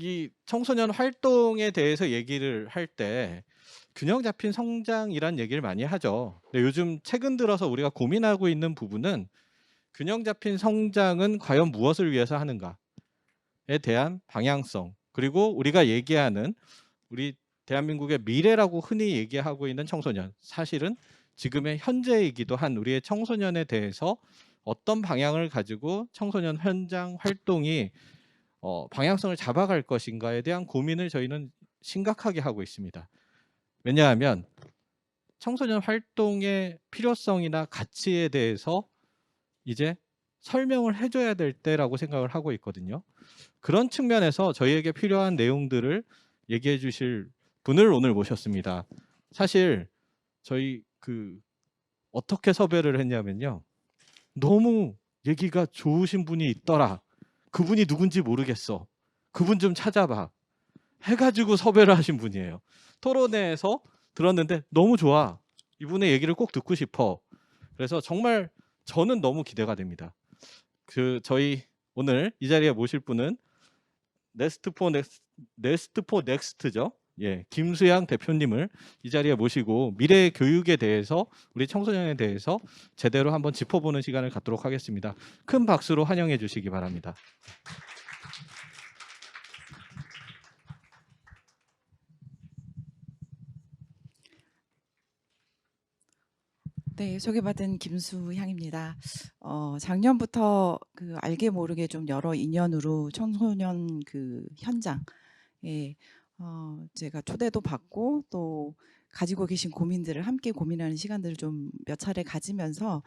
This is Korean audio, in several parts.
이 청소년 활동에 대해서 얘기를 할 때 균형 잡힌 성장이란 얘기를 많이 하죠. 근데 요즘 최근 들어서 우리가 고민하고 있는 부분은 균형 잡힌 성장은 과연 무엇을 위해서 하는가에 대한 방향성, 그리고 우리가 얘기하는 우리 대한민국의 미래라고 흔히 얘기하고 있는 청소년, 사실은 지금의 현재이기도 한 우리의 청소년에 대해서 어떤 방향을 가지고 청소년 현장 활동이 방향성을 잡아갈 것인가에 대한 고민을 저희는 심각하게 하고 있습니다. 왜냐하면 청소년 활동의 필요성이나 가치에 대해서 이제 설명을 해줘야 될 때라고 생각을 하고 있거든요. 그런 측면에서 저희에게 필요한 내용들을 얘기해 주실 분을 오늘 모셨습니다. 사실 저희 어떻게 섭외를 했냐면요. 너무 얘기가 좋으신 분이 있더라. 그분이 누군지 모르겠어. 그분 좀 찾아봐. 해가지고 섭외를 하신 분이에요. 토론회에서 들었는데 너무 좋아. 이분의 얘기를 꼭 듣고 싶어. 그래서 정말 저는 너무 기대가 됩니다. 저희 오늘 이 자리에 모실 분은 네스트 포 넥스트죠. 예, 김수양 대표님을 이 자리에 모시고 미래 교육에 대해서, 우리 청소년에 대해서 제대로 한번 짚어보는 시간을 갖도록 하겠습니다. 큰 박수로 환영해 주시기 바랍니다. 네, 소개받은 김수향입니다. 작년부터 알게 모르게 좀 여러 인연으로 청소년 현장에 제가 초대도 받고 또 가지고 계신 고민들을 함께 고민하는 시간들을 좀 몇 차례 가지면서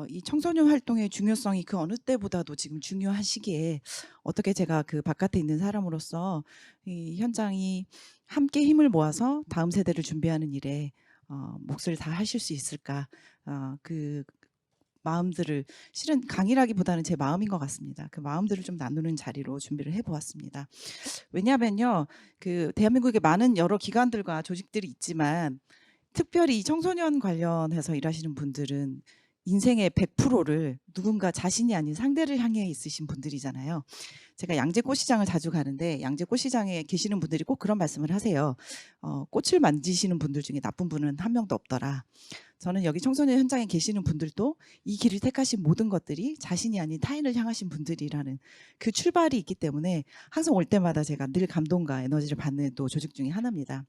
이 청소년 활동의 중요성이 그 어느 때보다도 지금 중요한 시기에 어떻게 제가 그 바깥에 있는 사람으로서 이 현장이 함께 힘을 모아서 다음 세대를 준비하는 일에 몫을 다 하실 수 있을까? 그 마음들을, 실은 강의라기보다는 제 마음인 것 같습니다. 그 마음들을 좀 나누는 자리로 준비를 해보았습니다. 왜냐하면요, 대한민국에 많은 여러 기관들과 조직들이 있지만 특별히 이 청소년 관련해서 일하시는 분들은 인생의 100%를 누군가 자신이 아닌 상대를 향해 있으신 분들이잖아요. 제가 양재꽃시장을 자주 가는데 양재꽃시장에 계시는 분들이 꼭 그런 말씀을 하세요. 꽃을 만지시는 분들 중에 나쁜 분은 한 명도 없더라. 저는 여기 청소년 현장에 계시는 분들도 이 길을 택하신 모든 것들이 자신이 아닌 타인을 향하신 분들이라는 그 출발이 있기 때문에 항상 올 때마다 제가 늘 감동과 에너지를 받는 또 조직 중에 하나입니다.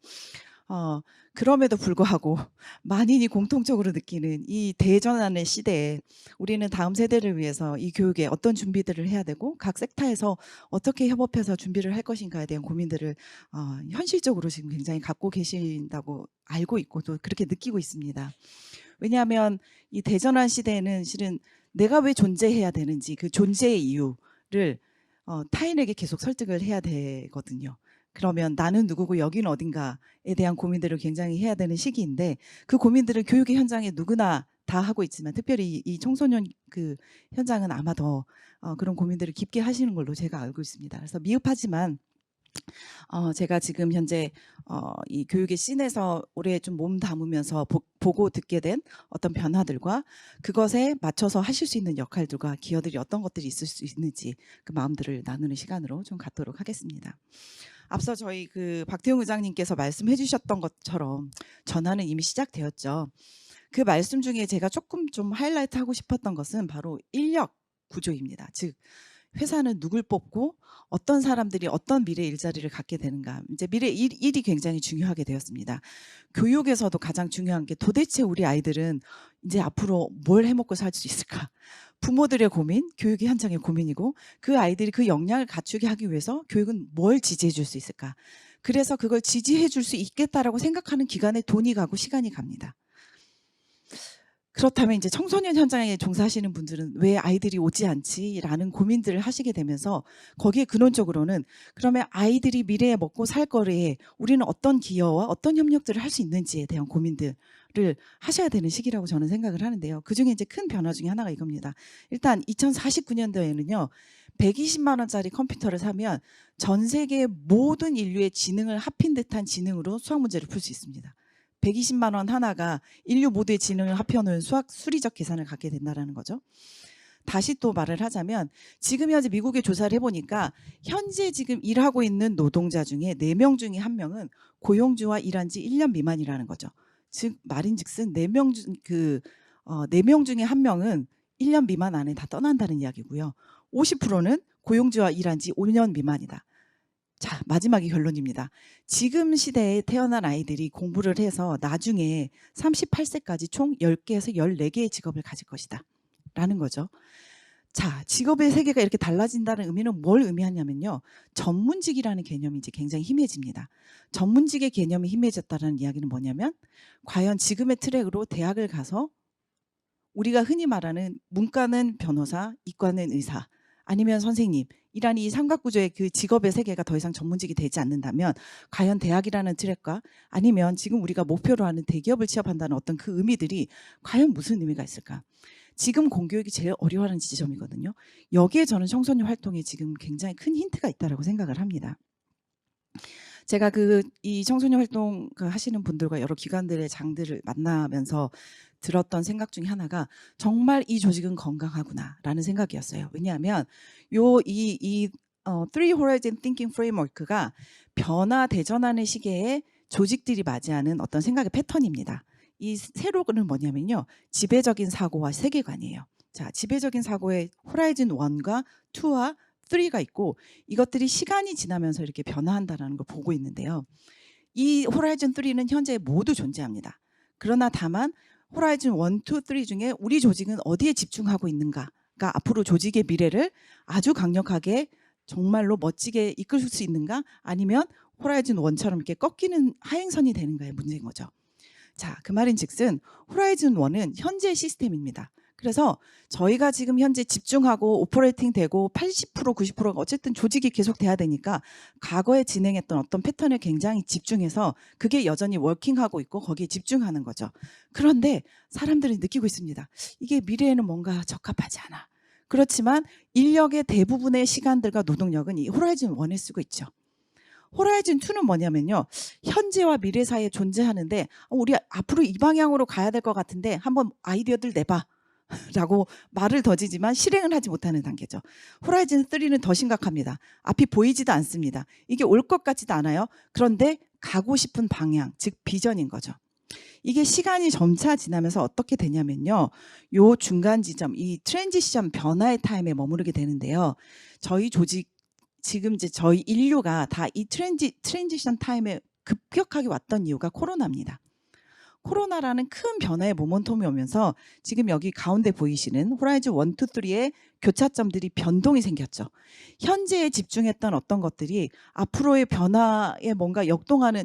그럼에도 불구하고 만인이 공통적으로 느끼는 이 대전환의 시대에 우리는 다음 세대를 위해서 이 교육에 어떤 준비들을 해야 되고 각 섹터에서 어떻게 협업해서 준비를 할 것인가에 대한 고민들을 현실적으로 지금 굉장히 갖고 계신다고 알고 있고 또 그렇게 느끼고 있습니다. 왜냐하면 이 대전환 시대에는 실은 내가 왜 존재해야 되는지 그 존재의 이유를 타인에게 계속 설득을 해야 되거든요. 그러면 나는 누구고 여기는 어딘가에 대한 고민들을 굉장히 해야 되는 시기인데 그 고민들을 교육의 현장에 누구나 다 하고 있지만 특별히 이 청소년 현장은 아마 더 그런 고민들을 깊게 하시는 걸로 제가 알고 있습니다. 그래서 미흡하지만 제가 지금 현재 이 교육의 씬에서 올해 좀 몸 담으면서 보고 듣게 된 어떤 변화들과 그것에 맞춰서 하실 수 있는 역할들과 기여들이 어떤 것들이 있을 수 있는지 그 마음들을 나누는 시간으로 좀 갖도록 하겠습니다. 앞서 저희 박태웅 의장님께서 말씀해 주셨던 것처럼 전환은 이미 시작되었죠. 그 말씀 중에 제가 조금 좀 하이라이트 하고 싶었던 것은 바로 인력 구조입니다. 즉 회사는 누굴 뽑고 어떤 사람들이 어떤 미래 일자리를 갖게 되는가. 이제 미래 일이 굉장히 중요하게 되었습니다. 교육에서도 가장 중요한 게 도대체 우리 아이들은 이제 앞으로 뭘 해먹고 살 수 있을까. 부모들의 고민, 교육의 현장의 고민이고 그 아이들이 그 역량을 갖추게 하기 위해서 교육은 뭘 지지해 줄 수 있을까. 그래서 그걸 지지해 줄 수 있겠다라고 생각하는 기관에 돈이 가고 시간이 갑니다. 그렇다면 이제 청소년 현장에 종사하시는 분들은 왜 아이들이 오지 않지라는 고민들을 하시게 되면서 거기에 근원적으로는 그러면 아이들이 미래에 먹고 살 거리에 우리는 어떤 기여와 어떤 협력들을 할 수 있는지에 대한 고민들을 하셔야 되는 시기라고 저는 생각을 하는데요. 그중에 이제 큰 변화 중에 하나가 이겁니다. 일단 2049년도에는요. 120만 원짜리 컴퓨터를 사면 전 세계 모든 인류의 지능을 합힌 듯한 지능으로 수학 문제를 풀 수 있습니다. 120만 원 하나가 인류 모두의 지능을 합해놓은 수학 수리적 계산을 갖게 된다는 거죠. 다시 또 말을 하자면 지금 현재 미국에 조사를 해보니까 현재 지금 일하고 있는 노동자 중에 4명 중에 1명은 고용주와 일한 지 1년 미만이라는 거죠. 즉 말인즉슨 4명 중에 1명은 1년 미만 안에 다 떠난다는 이야기고요. 50%는 고용주와 일한 지 5년 미만이다. 자, 마지막이 결론입니다. 지금 시대에 태어난 아이들이 공부를 해서 나중에 38세까지 총 10개에서 14개의 직업을 가질 것이다. 라는 거죠. 자, 직업의 세계가 이렇게 달라진다는 의미는 뭘 의미하냐면요. 전문직이라는 개념이 이제 굉장히 희미해집니다. 전문직의 개념이 희미해졌다는 이야기는 뭐냐면 과연 지금의 트랙으로 대학을 가서 우리가 흔히 말하는 문과는 변호사, 이과는 의사, 아니면 선생님 이란 이 삼각구조의 그 직업의 세계가 더 이상 전문직이 되지 않는다면 과연 대학이라는 트랙과 아니면 지금 우리가 목표로 하는 대기업을 취업한다는 어떤 그 의미들이 과연 무슨 의미가 있을까? 지금 공교육이 제일 어려워하는 지점이거든요. 여기에 저는 청소년 활동에 지금 굉장히 큰 힌트가 있다고 생각을 합니다. 제가 이 청소년 활동 하시는 분들과 여러 기관들의 장들을 만나면서 들었던 생각 중에 하나가 정말 이 조직은 건강하구나라는 생각이었어요. 왜냐하면 Three Horizon Thinking Framework가 변화 대전환의 시기에 조직들이 맞이하는 어떤 생각의 패턴입니다. 이 세로는 뭐냐면요. 지배적인 사고와 세계관이에요. 자, 지배적인 사고의 호라이즌 1과 2와 3가 있고 이것들이 시간이 지나면서 이렇게 변화한다는 걸 보고 있는데요. 이 호라이즌 3는 현재 모두 존재합니다. 그러나 다만 호라이즌 1, 2, 3 중에 우리 조직은 어디에 집중하고 있는가가 앞으로 조직의 미래를 아주 강력하게 정말로 멋지게 이끌 수 있는가 아니면 호라이즌 1처럼 이렇게 꺾이는 하행선이 되는가의 문제인 거죠. 자, 그 말인즉슨 호라이즌 1은 현재 시스템입니다. 그래서 저희가 지금 현재 집중하고 오퍼레이팅 되고 80%, 90%가 어쨌든 조직이 계속 돼야 되니까 과거에 진행했던 어떤 패턴에 굉장히 집중해서 그게 여전히 워킹하고 있고 거기에 집중하는 거죠. 그런데 사람들이 느끼고 있습니다. 이게 미래에는 뭔가 적합하지 않아. 그렇지만 인력의 대부분의 시간들과 노동력은 이 호라이즌 1에 쓰고 있죠. 호라이즌 2는 뭐냐면요. 현재와 미래 사이에 존재하는데 우리 앞으로 이 방향으로 가야 될 것 같은데 한번 아이디어들 내봐. 라고 말을 던지지만 실행을 하지 못하는 단계죠. 호라이즌 3는 더 심각합니다. 앞이 보이지도 않습니다. 이게 올 것 같지도 않아요. 그런데 가고 싶은 방향, 즉 비전인 거죠. 이게 시간이 점차 지나면서 어떻게 되냐면요. 요 중간 지점, 이 트랜지션 변화의 타임에 머무르게 되는데요. 저희 조직, 지금 이제 저희 인류가 다 이 트랜지션 타임에 급격하게 왔던 이유가 코로나입니다. 코로나라는 큰 변화의 모멘텀이 오면서 지금 여기 가운데 보이시는 호라이즌 1, 2, 3의 교차점들이 변동이 생겼죠. 현재에 집중했던 어떤 것들이 앞으로의 변화에 뭔가 역동하는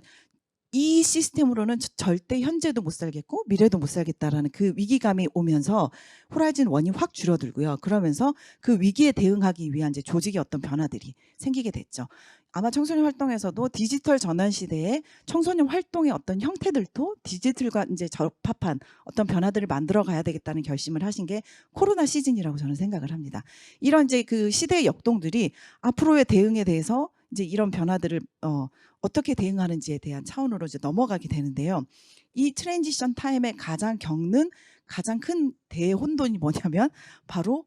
이 시스템으로는 절대 현재도 못 살겠고 미래도 못 살겠다라는 그 위기감이 오면서 호라이즌 1이 확 줄어들고요. 그러면서 그 위기에 대응하기 위한 이제 조직의 어떤 변화들이 생기게 됐죠. 아마 청소년 활동에서도 디지털 전환 시대에 청소년 활동의 어떤 형태들도 디지털과 이제 접합한 어떤 변화들을 만들어 가야 되겠다는 결심을 하신 게 코로나 시즌이라고 저는 생각을 합니다. 이런 이제 그 시대의 역동들이 앞으로의 대응에 대해서 이제 이런 변화들을 어떻게 대응하는지에 대한 차원으로 이제 넘어가게 되는데요. 이 트랜지션 타임에 가장 큰 대혼돈이 뭐냐면 바로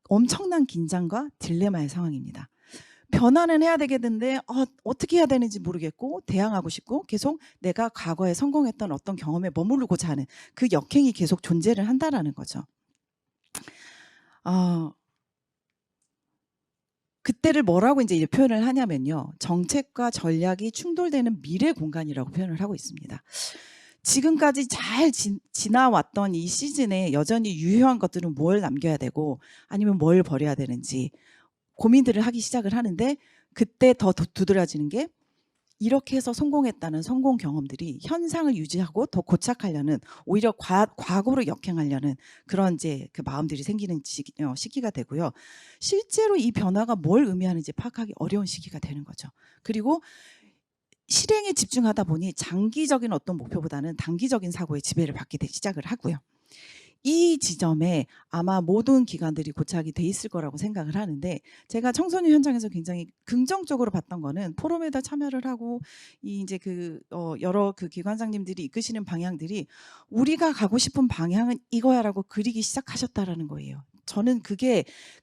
엄청난 긴장과 딜레마의 상황입니다. 변화는 해야 되겠는데 어떻게 해야 되는지 모르겠고 대항하고 싶고 계속 내가 과거에 성공했던 어떤 경험에 머무르고자 하는 그 역행이 계속 존재를 한다라는 거죠. 그때를 뭐라고 이제 표현을 하냐면요. 정책과 전략이 충돌되는 미래 공간이라고 표현을 하고 있습니다. 지금까지 잘 지나왔던 이 시즌에 여전히 유효한 것들은 뭘 남겨야 되고 아니면 뭘 버려야 되는지 고민들을 하기 시작을 하는데 그때 더 두드러지는 게 이렇게 해서 성공했다는 성공 경험들이 현상을 유지하고 더 고착하려는 오히려 과거로 역행하려는 그런 이제 그 마음들이 생기는 시기가 되고요. 실제로 이 변화가 뭘 의미하는지 파악하기 어려운 시기가 되는 거죠. 그리고 실행에 집중하다 보니 장기적인 어떤 목표보다는 단기적인 사고의 지배를 받게 시작을 하고요. 이 지점에 아마 모든 기관들이 고착이 돼 있을 거라고 생각을 하는데 제가 청소년 현장에서 굉장히 긍정적으로 봤던 거는 포럼에다 참여를 하고 이제 여러 그 기관장님들이 이끄시는 방향들이 우리가 가고 싶은 방향은 이거야라고 그리기 시작하셨다라는 거예요. 저는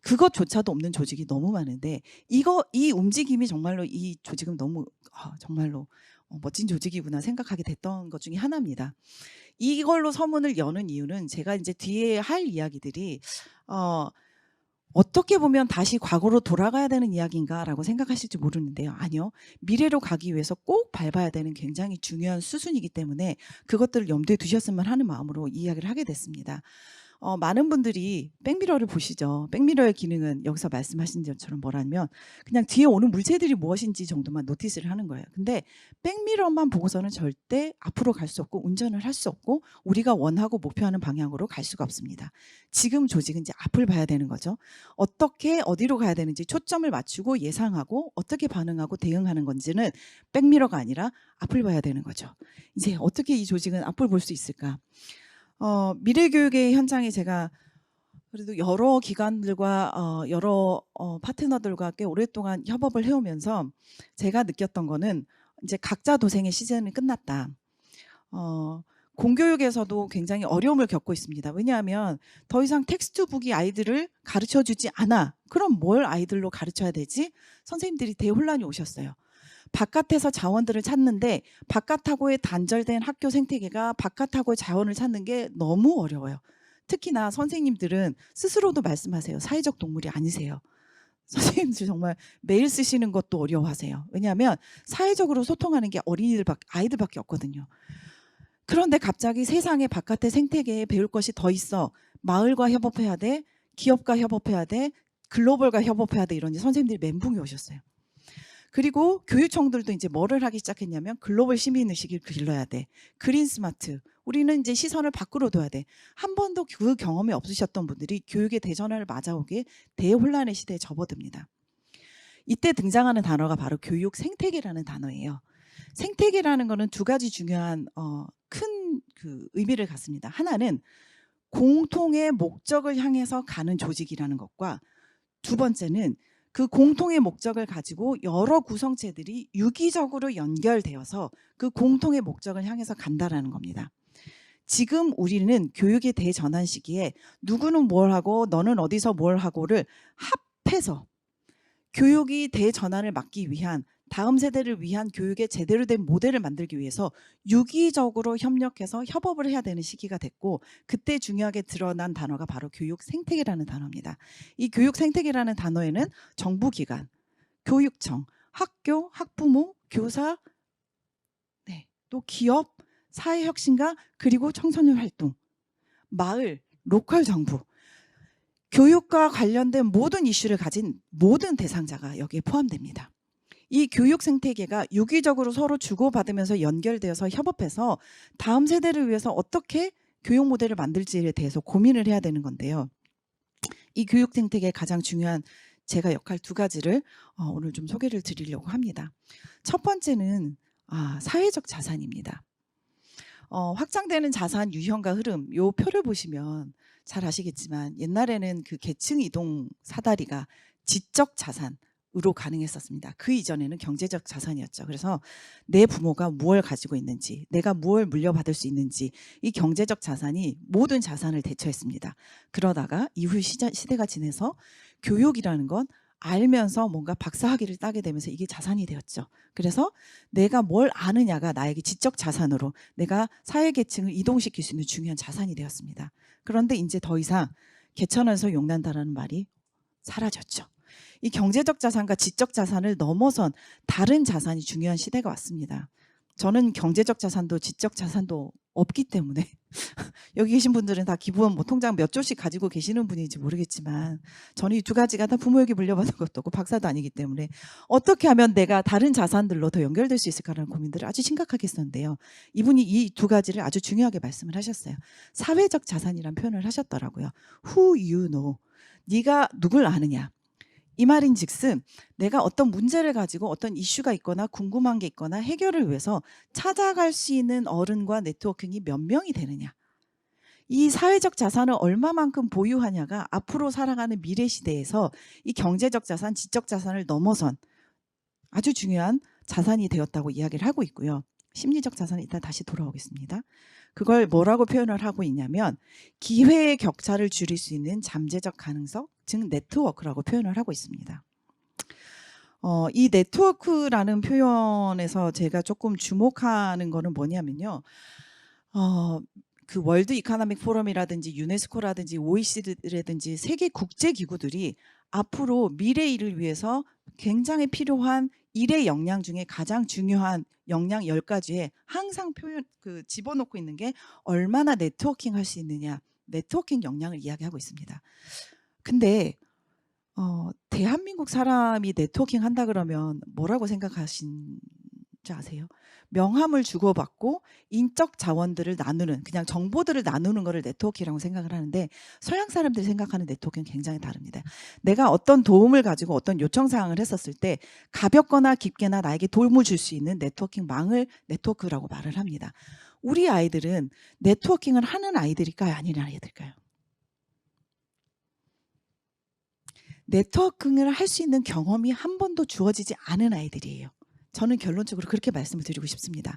그것조차도 없는 조직이 너무 많은데 이 움직임이 정말로 이 조직은 너무 정말로 멋진 조직이구나 생각하게 됐던 것 중에 하나입니다. 이걸로 서문을 여는 이유는 제가 이제 뒤에 할 이야기들이 어떻게 보면 '다시 과거로 돌아가야 되는 이야기인가.'라고 생각하실지 모르는데요. 아니요. 미래로 가기 위해서 꼭 밟아야 되는 굉장히 중요한 수순이기 때문에 그것들을 염두에 두셨으면 하는 마음으로 이 이야기를 하게 됐습니다. 많은 분들이 백미러를 보시죠. 백미러의 기능은 여기서 말씀하신 것처럼 뭐라면 그냥 뒤에 오는 물체들이 무엇인지 정도만 노티스를 하는 거예요. 근데 백미러만 보고서는 절대 앞으로 갈 수 없고 운전을 할 수 없고 우리가 원하고 목표하는 방향으로 갈 수가 없습니다. 지금 조직은 이제 앞을 봐야 되는 거죠. 어떻게 어디로 가야 되는지 초점을 맞추고 예상하고 어떻게 반응하고 대응하는 건지는 백미러가 아니라 앞을 봐야 되는 거죠. 이제 어떻게 이 조직은 앞을 볼 수 있을까? 미래교육의 현장에 제가 그래도 여러 기관들과 여러 파트너들과 꽤 오랫동안 협업을 해오면서 제가 느꼈던 거는 이제 각자 도생의 시즌은 끝났다. 공교육에서도 굉장히 어려움을 겪고 있습니다. 왜냐하면 더 이상 텍스트북이 아이들을 가르쳐주지 않아. 그럼 뭘 아이들로 가르쳐야 되지? 선생님들이 대혼란이 오셨어요. 바깥에서 자원들을 찾는데 바깥하고의 단절된 학교 생태계가 바깥하고의 자원을 찾는 게 너무 어려워요. 특히나 선생님들은 스스로도 말씀하세요. 사회적 동물이 아니세요. 선생님들 정말 메일 쓰시는 것도 어려워하세요. 왜냐하면 사회적으로 소통하는 게 아이들밖에 없거든요. 그런데 갑자기 세상의 바깥의 생태계에 배울 것이 더 있어. 마을과 협업해야 돼. 기업과 협업해야 돼. 글로벌과 협업해야 돼. 이러니 선생님들이 멘붕이 오셨어요. 그리고 교육청들도 이제 뭐를 하기 시작했냐면 글로벌 시민의식을 길러야 돼. 그린 스마트. 우리는 이제 시선을 밖으로 둬야 돼. 한 번도 그 경험이 없으셨던 분들이 교육의 대전환을 맞아오게 대혼란의 시대에 접어듭니다. 이때 등장하는 단어가 바로 교육 생태계라는 단어예요. 생태계라는 거는 두 가지 중요한 큰 그 의미를 갖습니다. 하나는 공통의 목적을 향해서 가는 조직이라는 것과 두 번째는 그 공통의 목적을 가지고 여러 구성체들이 유기적으로 연결되어서 그 공통의 목적을 향해서 간다라는 겁니다. 지금 우리는 교육의 대전환 시기에 누구는 뭘 하고 너는 어디서 뭘 하고를 합해서 교육이 대전환을 막기 위한 다음 세대를 위한 교육의 제대로 된 모델을 만들기 위해서 유기적으로 협력해서 협업을 해야 되는 시기가 됐고 그때 중요하게 드러난 단어가 바로 교육 생태계라는 단어입니다. 이 교육 생태계라는 단어에는 정부기관, 교육청, 학교, 학부모, 교사, 또 기업, 사회혁신가 그리고 청소년 활동, 마을, 로컬 정부 교육과 관련된 모든 이슈를 가진 모든 대상자가 여기에 포함됩니다. 이 교육 생태계가 유기적으로 서로 주고받으면서 연결되어서 협업해서 다음 세대를 위해서 어떻게 교육 모델을 만들지에 대해서 고민을 해야 되는 건데요. 이 교육 생태계의 가장 중요한 제가 역할 두 가지를 오늘 좀 소개를 드리려고 합니다. 첫 번째는 사회적 자산입니다. 확장되는 자산 유형과 흐름 요 표를 보시면 잘 아시겠지만 옛날에는 그 계층 이동 사다리가 지적 자산으로 가능했었습니다. 그 이전에는 경제적 자산이었죠. 그래서 내 부모가 무엇을 가지고 있는지 내가 무엇을 물려받을 수 있는지 이 경제적 자산이 모든 자산을 대처했습니다. 그러다가 이후 시대가 지나서 교육이라는 건 알면서 뭔가 박사학위를 따게 되면서 이게 자산이 되었죠. 그래서 내가 뭘 아느냐가 나에게 지적 자산으로 내가 사회계층을 이동시킬 수 있는 중요한 자산이 되었습니다. 그런데 이제 더 이상 개천에서 용난다라는 말이 사라졌죠. 이 경제적 자산과 지적 자산을 넘어선 다른 자산이 중요한 시대가 왔습니다. 저는 경제적 자산도 지적 자산도 없기 때문에 여기 계신 분들은 다 기부원 통장 몇 조씩 가지고 계시는 분인지 모르겠지만 저는 이 두 가지가 다 부모에게 물려받은 것도 없고 박사도 아니기 때문에 어떻게 하면 내가 다른 자산들로 더 연결될 수 있을까라는 고민들을 아주 심각하게 했었는데요. 이분이 이 두 가지를 아주 중요하게 말씀을 하셨어요. 사회적 자산이라는 표현을 하셨더라고요. Who you know. 네가 누굴 아느냐. 이 말인즉슨 내가 어떤 문제를 가지고 어떤 이슈가 있거나 궁금한 게 있거나 해결을 위해서 찾아갈 수 있는 어른과 네트워킹이 몇 명이 되느냐. 이 사회적 자산을 얼마만큼 보유하냐가 앞으로 살아가는 미래 시대에서 이 경제적 자산, 지적 자산을 넘어선 아주 중요한 자산이 되었다고 이야기를 하고 있고요. 심리적 자산은 이따 다시 돌아오겠습니다. 그걸 뭐라고 표현을 하고 있냐면 기회의 격차를 줄일 수 있는 잠재적 가능성, 즉 네트워크라고 표현을 하고 있습니다. 이 네트워크라는 표현에서 제가 조금 주목하는 거는 뭐냐면요. 그 월드 이코노믹 포럼이라든지 유네스코라든지 OECD라든지 세계 국제 기구들이 앞으로 미래 일을 위해서 굉장히 필요한 일의 역량 중에 가장 중요한 역량 10가지에 항상 집어넣고 있는 게 얼마나 네트워킹 할 수 있느냐, 네트워킹 역량을 이야기하고 있습니다. 근데 대한민국 사람이 네트워킹 한다 그러면 뭐라고 생각하신지 아세요? 명함을 주고받고 인적 자원들을 나누는, 그냥 정보들을 나누는 거를 네트워킹이라고 생각을 하는데 서양 사람들이 생각하는 네트워킹은 굉장히 다릅니다. 내가 어떤 도움을 가지고 어떤 요청 사항을 했었을 때 가볍거나 깊게나 나에게 도움을 줄 수 있는 네트워킹망을 네트워크라고 말을 합니다. 우리 아이들은 네트워킹을 하는 아이들일까요? 아니는 아이들일까요? 네트워킹을 할 수 있는 경험이 한 번도 주어지지 않은 아이들이에요. 저는 결론적으로 그렇게 말씀을 드리고 싶습니다.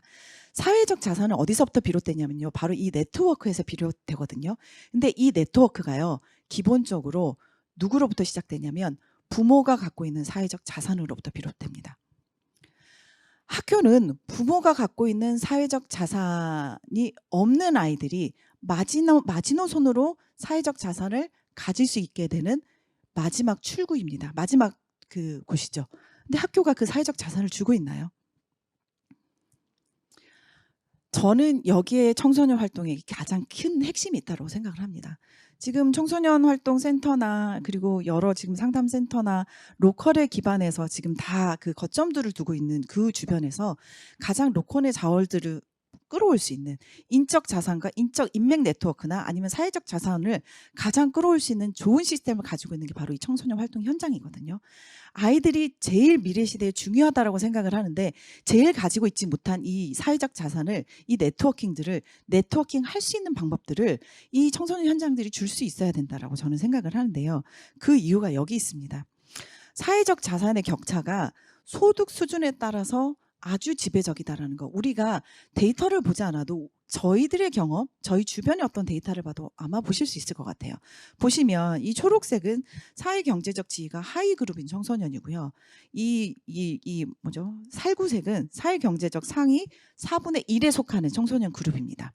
사회적 자산은 어디서부터 비롯되냐면요. 바로 이 네트워크에서 비롯되거든요. 근데 이 네트워크가요. 기본적으로 누구로부터 시작되냐면 부모가 갖고 있는 사회적 자산으로부터 비롯됩니다. 학교는 부모가 갖고 있는 사회적 자산이 없는 아이들이 마지노선으로 사회적 자산을 가질 수 있게 되는 마지막 출구입니다. 마지막 그 곳이죠. 근데 학교가 그 사회적 자산을 주고 있나요? 저는 여기에 청소년 활동에 가장 큰 핵심이 있다고 생각을 합니다. 지금 청소년 활동 센터나 그리고 여러 지금 상담센터나 로컬에 기반해서 지금 다 그 거점들을 두고 있는 그 주변에서 가장 로컬의 자원들을 끌어올 수 있는 인적 자산과 인적 인맥 네트워크나 아니면 사회적 자산을 가장 끌어올 수 있는 좋은 시스템을 가지고 있는 게 바로 이 청소년 활동 현장이거든요. 아이들이 제일 미래 시대에 중요하다라고 생각을 하는데 제일 가지고 있지 못한 이 사회적 자산을, 이 네트워킹들을 네트워킹 할 수 있는 방법들을 이 청소년 현장들이 줄 수 있어야 된다라고 저는 생각을 하는데요. 그 이유가 여기 있습니다. 사회적 자산의 격차가 소득 수준에 따라서 아주 지배적이다라는 거. 우리가 데이터를 보지 않아도 저희들의 경험, 저희 주변의 어떤 데이터를 봐도 아마 보실 수 있을 것 같아요. 보시면 이 초록색은 사회 경제적 지위가 하위 그룹인 청소년이고요. 이 뭐죠? 살구색은 사회 경제적 상위 4분의 1에 속하는 청소년 그룹입니다.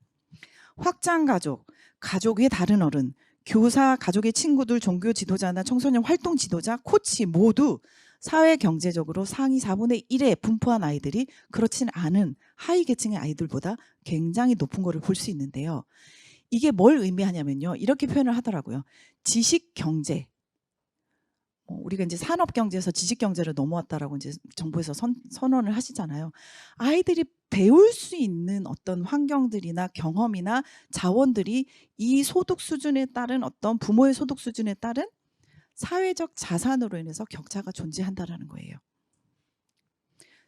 확장 가족, 가족의 다른 어른, 교사, 가족의 친구들, 종교 지도자나 청소년 활동 지도자, 코치 모두 사회 경제적으로 상위 4분의 1에 분포한 아이들이 그렇진 않은 하위 계층의 아이들보다 굉장히 높은 거를 볼 수 있는데요. 이게 뭘 의미하냐면요. 이렇게 표현을 하더라고요. 지식 경제. 우리가 이제 산업 경제에서 지식 경제로 넘어왔다라고 이제 정부에서 선언을 하시잖아요. 아이들이 배울 수 있는 어떤 환경들이나 경험이나 자원들이 이 소득 수준에 따른 어떤 부모의 소득 수준에 따른 사회적 자산으로 인해서 격차가 존재한다라는 거예요.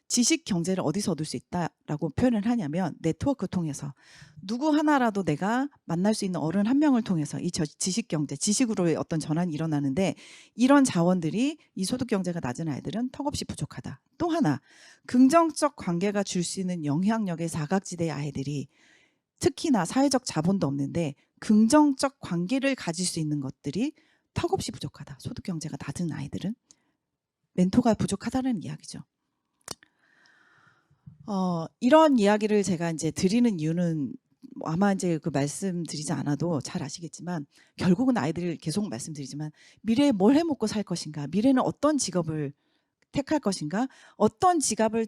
지식 경제를 어디서 얻을 수 있다라고 표현을 하냐면 네트워크 통해서 누구 하나라도 내가 만날 수 있는 어른 한 명을 통해서 이 지식 경제, 지식으로의 어떤 전환이 일어나는데 이런 자원들이 이 소득 경제가 낮은 아이들은 턱없이 부족하다. 또 하나 긍정적 관계가 줄 수 있는 영향력의 사각지대의 아이들이 특히나 사회적 자본도 없는데 긍정적 관계를 가질 수 있는 것들이 턱없이 부족하다. 소득 경제가 낮은 아이들은 멘토가 부족하다는 이야기죠. 이런 이야기를 제가 이제 드리는 이유는 아마 이제 그 말씀드리지 않아도 잘 아시겠지만 결국은 아이들 계속 말씀드리지만 미래에 뭘 해먹고 살 것인가, 미래는 어떤 직업을 택할 것인가, 어떤 직업을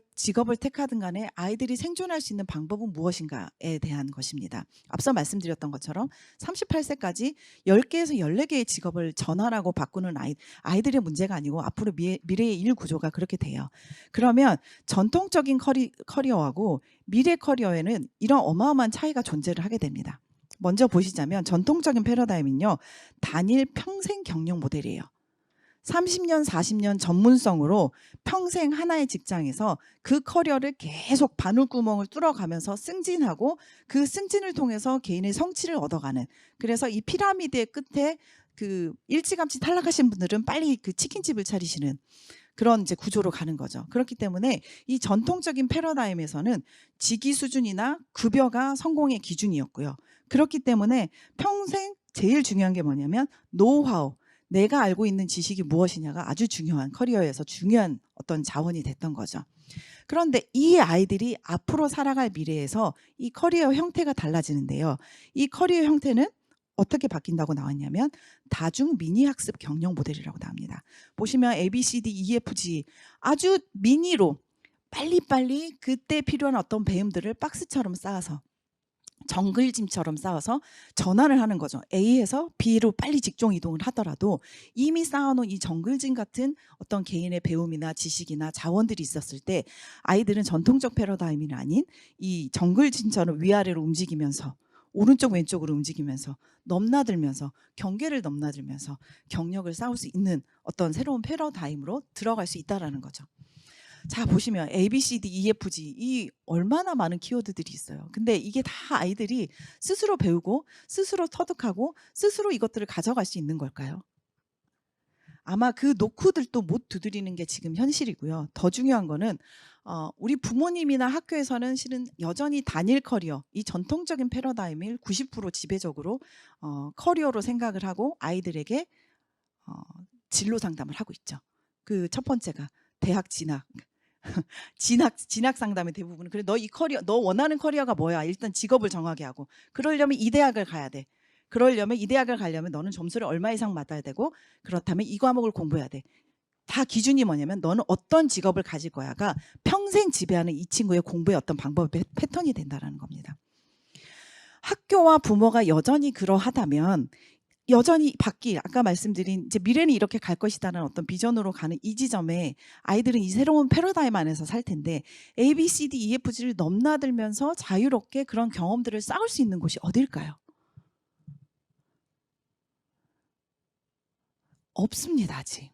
택하든 간에 아이들이 생존할 수 있는 방법은 무엇인가에 대한 것입니다. 앞서 말씀드렸던 것처럼 38세까지 10개에서 14개의 직업을 전환하고 바꾸는 아이들의 문제가 아니고 앞으로 미래의 일 구조가 그렇게 돼요. 그러면 전통적인 커리어하고 미래 커리어에는 이런 어마어마한 차이가 존재를 하게 됩니다. 먼저 보시자면 전통적인 패러다임은요. 단일 평생 경력 모델이에요. 30년, 40년 전문성으로 평생 하나의 직장에서 그 커리어를 계속 바늘구멍을 뚫어가면서 승진하고 그 승진을 통해서 개인의 성취를 얻어가는, 그래서 이 피라미드의 끝에 그 일찌감치 탈락하신 분들은 빨리 그 치킨집을 차리시는 그런 이제 구조로 가는 거죠. 그렇기 때문에 이 전통적인 패러다임에서는 직위 수준이나 급여가 성공의 기준이었고요. 그렇기 때문에 평생 제일 중요한 게 뭐냐면 노하우, 내가 알고 있는 지식이 무엇이냐가 아주 중요한, 커리어에서 중요한 어떤 자원이 됐던 거죠. 그런데 이 아이들이 앞으로 살아갈 미래에서 이 커리어 형태가 달라지는데요. 이 커리어 형태는 어떻게 바뀐다고 나왔냐면 다중 미니 학습 경영 모델이라고 나옵니다. 보시면 A, B, C, D, E, F, G 아주 미니로 빨리빨리 그때 필요한 어떤 배움들을 박스처럼 쌓아서 정글짐처럼 쌓아서 전환을 하는 거죠. A에서 B로 빨리 직종 이동을 하더라도 이미 쌓아놓은 이 정글짐 같은 어떤 개인의 배움이나 지식이나 자원들이 있었을 때 아이들은 전통적 패러다임이 아닌 이 정글짐처럼 위아래로 움직이면서 오른쪽 왼쪽으로 움직이면서 넘나들면서 경계를 넘나들면서 경력을 쌓을 수 있는 어떤 새로운 패러다임으로 들어갈 수 있다라는 거죠. 자 보시면 A, B, C, D, E, F, G 이 얼마나 많은 키워드들이 있어요. 근데 이게 다 아이들이 스스로 배우고 스스로 터득하고 스스로 이것들을 가져갈 수 있는 걸까요? 아마 그 노크들도 못 두드리는 게 지금 현실이고요. 더 중요한 거는 우리 부모님이나 학교에서는 실은 여전히 단일 커리어, 이 전통적인 패러다임을 90% 지배적으로 커리어로 생각을 하고 아이들에게 진로 상담을 하고 있죠. 그 첫 번째가 대학 진학. 진학 상담의 대부분은 그래 너 이 커리어 너 원하는 커리어가 뭐야 일단 직업을 정하게 하고 그러려면 이 대학을 가야 돼 그러려면 이 대학을 가려면 너는 점수를 얼마 이상 받아야 되고 그렇다면 이 과목을 공부해야 돼 다 기준이 뭐냐면 너는 어떤 직업을 가질 거야가 평생 지배하는 이 친구의 공부의 어떤 방법의 패턴이 된다라는 겁니다. 학교와 부모가 여전히 그러하다면 여전히 아까 말씀드린 이제 미래는 이렇게 갈 것이다라는 어떤 비전으로 가는 이 지점에 아이들은 이 새로운 패러다임 안에서 살 텐데 A, B, C, D, E, F, G를 넘나들면서 자유롭게 그런 경험들을 쌓을 수 있는 곳이 어딜까요? 없습니다, 아직.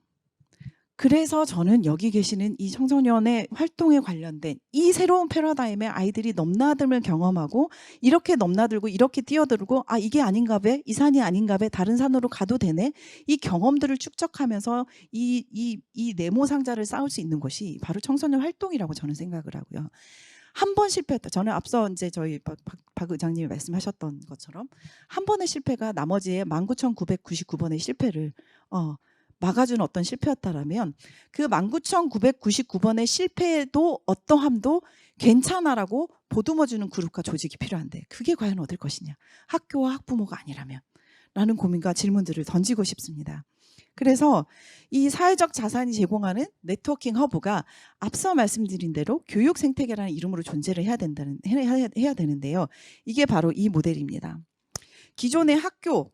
그래서 저는 여기 계시는 이 청소년의 활동에 관련된 이 새로운 패러다임에 아이들이 넘나듦을 경험하고 이렇게 넘나들고 이렇게 뛰어들고 아 이게 아닌가 봐 이 산이 아닌가 봐 다른 산으로 가도 되네 이 경험들을 축적하면서 이 네모 상자를 쌓을 수 있는 것이 바로 청소년 활동이라고 저는 생각을 하고요. 한 번 실패했다. 저는 앞서 이제 저희 박 의장님이 말씀하셨던 것처럼 한 번의 실패가 나머지의 19,999번의 실패를 막아준 어떤 실패였다라면 그 19,999번의 실패도 어떠함도 괜찮아라고 보듬어주는 그룹과 조직이 필요한데 그게 과연 어딜 것이냐. 학교와 학부모가 아니라면 라는 고민과 질문들을 던지고 싶습니다. 그래서 이 사회적 자산이 제공하는 네트워킹 허브가 앞서 말씀드린 대로 교육 생태계라는 이름으로 존재를 해야 되는데요. 이게 바로 이 모델입니다. 기존의 학교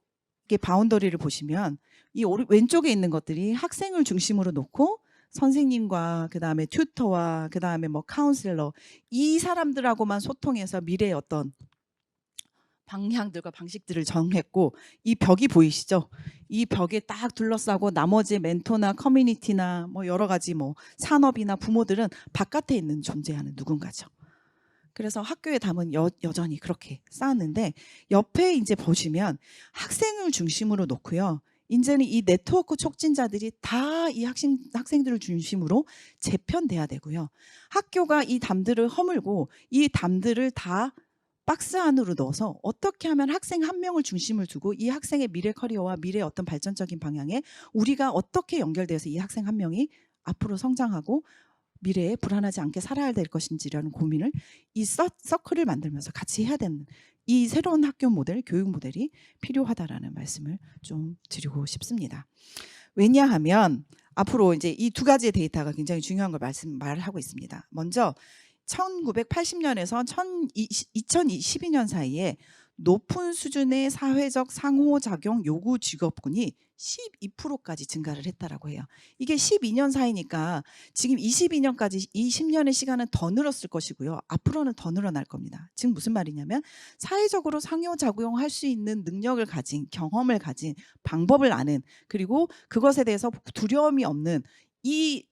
바운더리를 보시면 이 왼쪽에 있는 것들이 학생을 중심으로 놓고 선생님과 그다음에 튜터와 그다음에 뭐 카운슬러 이 사람들하고만 소통해서 미래의 어떤 방향들과 방식들을 정했고 이 벽이 보이시죠? 이 벽에 딱 둘러싸고 나머지 멘토나 커뮤니티나 뭐 여러 가지 뭐 산업이나 부모들은 바깥에 있는 존재하는 누군가죠. 그래서 학교의 담은 여전히 그렇게 쌓았는데 옆에 이제 보시면 학생을 중심으로 놓고요. 이제는 이 네트워크 촉진자들이 다 이 학생들을 중심으로 재편돼야 되고요. 학교가 이 담들을 허물고 이 담들을 다 박스 안으로 넣어서 어떻게 하면 학생 한 명을 중심을 두고 이 학생의 미래 커리어와 미래의 어떤 발전적인 방향에 우리가 어떻게 연결돼서 이 학생 한 명이 앞으로 성장하고 미래에 불안하지 않게 살아야 될 것인지라는 고민을 이 서클을 만들면서 같이 해야 되는 이 새로운 학교 모델, 교육 모델이 필요하다라는 말씀을 좀 드리고 싶습니다. 왜냐하면 앞으로 이제 이 두 가지의 데이터가 굉장히 중요한 걸 말을 하고 있습니다. 먼저 1980년에서 2012년 사이에 높은 수준의 사회적 상호작용 요구 직업군이 12%까지 증가를 했다라고 해요. 이게 12년 사이니까 지금 22년까지 20년의 시간은 더 늘었을 것이고요. 앞으로는 더 늘어날 겁니다. 즉 무슨 말이냐면 사회적으로 상호작용할 수 있는 능력을 가진 경험을 가진 방법을 아는 그리고 그것에 대해서 두려움이 없는 이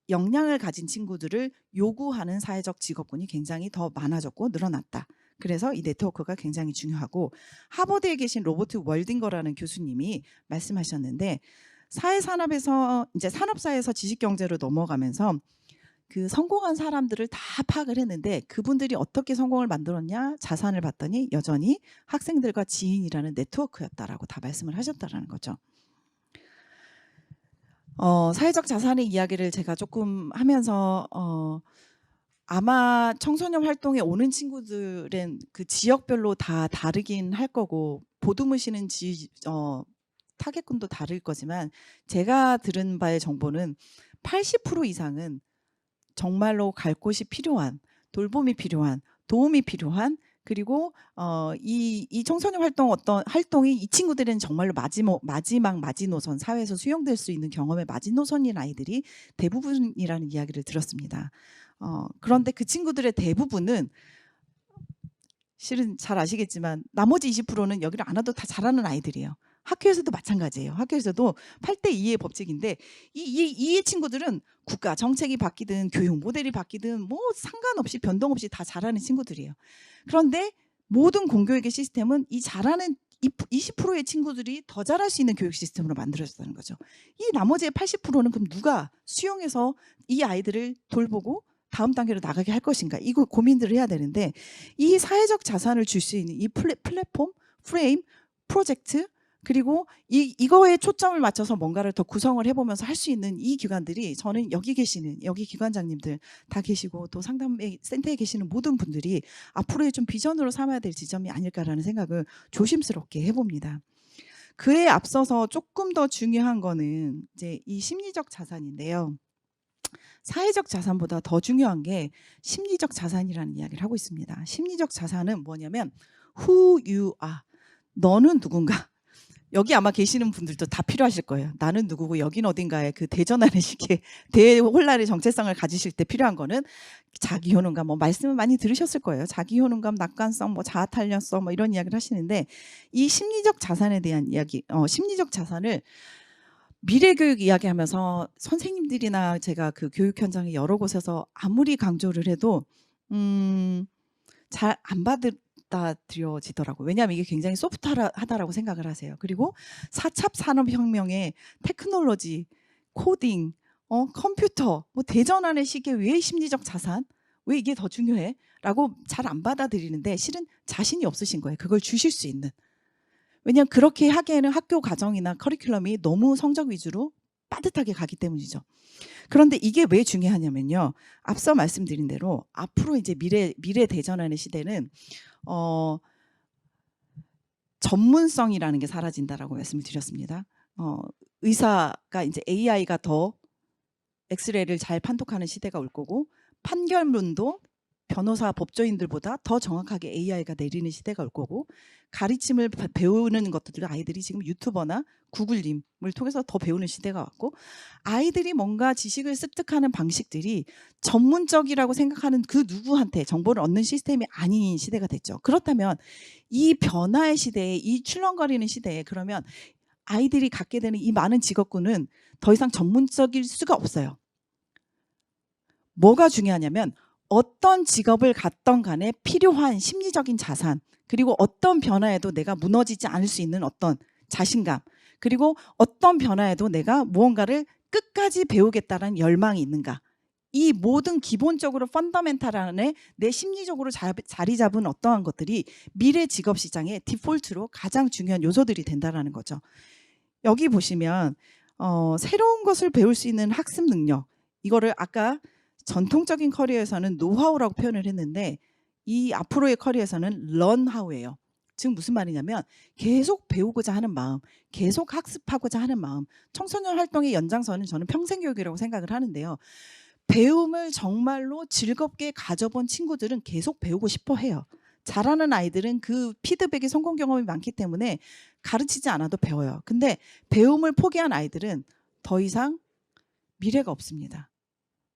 역량을 가진 친구들을 요구하는 사회적 직업군이 굉장히 더 많아졌고 늘어났다. 그래서 이 네트워크가 굉장히 중요하고 하버드에 계신 로버트 월딩거라는 교수님이 말씀하셨는데 사회산업에서 이제 산업사회에서 지식경제로 넘어가면서 그 성공한 사람들을 다 파악을 했는데 그분들이 어떻게 성공을 만들었냐 자산을 봤더니 여전히 학생들과 지인이라는 네트워크였다라고 다 말씀을 하셨다라는 거죠. 사회적 자산의 이야기를 제가 조금 하면서 아마 청소년 활동에 오는 친구들은 그 지역별로 다 다르긴 할 거고 보듬으시는 타겟군도 다를 거지만 제가 들은 바의 정보는 80% 이상은 정말로 갈 곳이 필요한, 돌봄이 필요한, 도움이 필요한 그리고 이 청소년 활동이 이 친구들은 정말로 마지막 마지노선 사회에서 수용될 수 있는 경험의 마지노선인 아이들이 대부분이라는 이야기를 들었습니다. 그런데 그 친구들의 대부분은 실은 잘 아시겠지만 나머지 20%는 여기를 안 와도 다 잘하는 아이들이에요. 학교에서도 마찬가지예요. 학교에서도 8대 2의 법칙인데 이 친구들은 국가 정책이 바뀌든 교육 모델이 바뀌든 뭐 상관없이 변동 없이 다 잘하는 친구들이에요. 그런데 모든 공교육의 시스템은 이 잘하는 20%의 친구들이 더 잘할 수 있는 교육 시스템으로 만들어졌다는 거죠. 이 나머지의 80%는 그럼 누가 수용해서 이 아이들을 돌보고 다음 단계로 나가게 할 것인가 이거 고민들을 해야 되는데 이 사회적 자산을 줄 수 있는 이 플랫폼, 프레임, 프로젝트 그리고 이거에 초점을 맞춰서 뭔가를 더 구성을 해보면서 할 수 있는 이 기관들이 저는 여기 기관장님들 다 계시고 또 상담센터에 계시는 모든 분들이 앞으로의 좀 비전으로 삼아야 될 지점이 아닐까라는 생각을 조심스럽게 해봅니다. 그에 앞서서 조금 더 중요한 거는 이제 이 심리적 자산인데요. 사회적 자산보다 더 중요한 게 심리적 자산이라는 이야기를 하고 있습니다. 심리적 자산은 뭐냐면 who you are. 너는 누군가. 여기 아마 계시는 분들도 다 필요하실 거예요. 나는 누구고 여긴 어딘가에 그 대전하는 식의 대혼란의 정체성을 가지실 때 필요한 거는 자기 효능감 뭐 말씀을 많이 들으셨을 거예요. 자기 효능감, 낙관성, 뭐 자아 탄력성 뭐 이런 이야기를 하시는데 이 심리적 자산에 대한 이야기, 심리적 자산을 미래교육 이야기하면서 선생님들이나 제가 그 교육 현장에 여러 곳에서 아무리 강조를 해도 잘 안 받아들여지더라고요. 왜냐하면 이게 굉장히 소프트하다라고 생각을 하세요. 그리고 4차 산업혁명의 테크놀로지, 코딩, 컴퓨터, 뭐 대전하는 시기에 왜 심리적 자산? 왜 이게 더 중요해? 라고 잘 안 받아들이는데 실은 자신이 없으신 거예요. 그걸 주실 수 있는. 왜냐하면 그렇게 하기에는 학교 과정이나 커리큘럼이 너무 성적 위주로 빠듯하게 가기 때문이죠. 그런데 이게 왜 중요하냐면요. 앞서 말씀드린 대로 앞으로 이제 미래 대전하는 시대는 전문성이라는 게 사라진다라고 말씀을 드렸습니다. 의사가 이제 AI가 더 엑스레이를 잘 판독하는 시대가 올 거고 판결문도 변호사, 법조인들보다 더 정확하게 AI가 내리는 시대가 올 거고 가르침을 배우는 것들을 아이들이 지금 유튜버나 구글님을 통해서 더 배우는 시대가 왔고 아이들이 뭔가 지식을 습득하는 방식들이 전문적이라고 생각하는 그 누구한테 정보를 얻는 시스템이 아닌 시대가 됐죠. 그렇다면 이 변화의 시대에 이 출렁거리는 시대에 그러면 아이들이 갖게 되는 이 많은 직업군은 더 이상 전문적일 수가 없어요. 뭐가 중요하냐면 어떤 직업을 갖던 간에 필요한 심리적인 자산 그리고 어떤 변화에도 내가 무너지지 않을 수 있는 어떤 자신감 그리고 어떤 변화에도 내가 무언가를 끝까지 배우겠다는 열망이 있는가 이 모든 기본적으로 펀더멘탈 내 심리적으로 자리 잡은 어떠한 것들이 미래 직업 시장의 디폴트로 가장 중요한 요소들이 된다는 거죠. 여기 보시면 새로운 것을 배울 수 있는 학습 능력 이거를 아까 전통적인 커리어에서는 노하우라고 표현을 했는데 이 앞으로의 커리어에서는 런하우예요. 즉 무슨 말이냐면 계속 배우고자 하는 마음, 계속 학습하고자 하는 마음. 청소년 활동의 연장선은 저는 평생교육이라고 생각을 하는데요. 배움을 정말로 즐겁게 가져본 친구들은 계속 배우고 싶어 해요. 잘하는 아이들은 그 피드백의 성공 경험이 많기 때문에 가르치지 않아도 배워요. 근데 배움을 포기한 아이들은 더 이상 미래가 없습니다.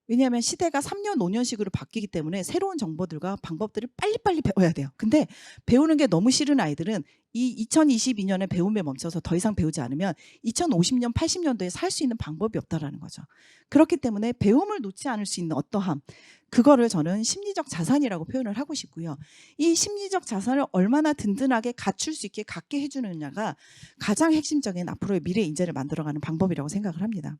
왜냐하면 시대가 3년, 5년씩으로 바뀌기 때문에 새로운 정보들과 방법들을 빨리빨리 배워야 돼요. 근데 배우는 게 너무 싫은 아이들은 이 2022년에 배움에 멈춰서 더 이상 배우지 않으면 2050년, 80년도에 살 수 있는 방법이 없다라는 거죠. 그렇기 때문에 배움을 놓지 않을 수 있는 어떠함, 그거를 저는 심리적 자산이라고 표현을 하고 싶고요. 이 심리적 자산을 얼마나 든든하게 갖출 수 있게 갖게 해주느냐가 가장 핵심적인 앞으로의 미래 인재를 만들어가는 방법이라고 생각을 합니다.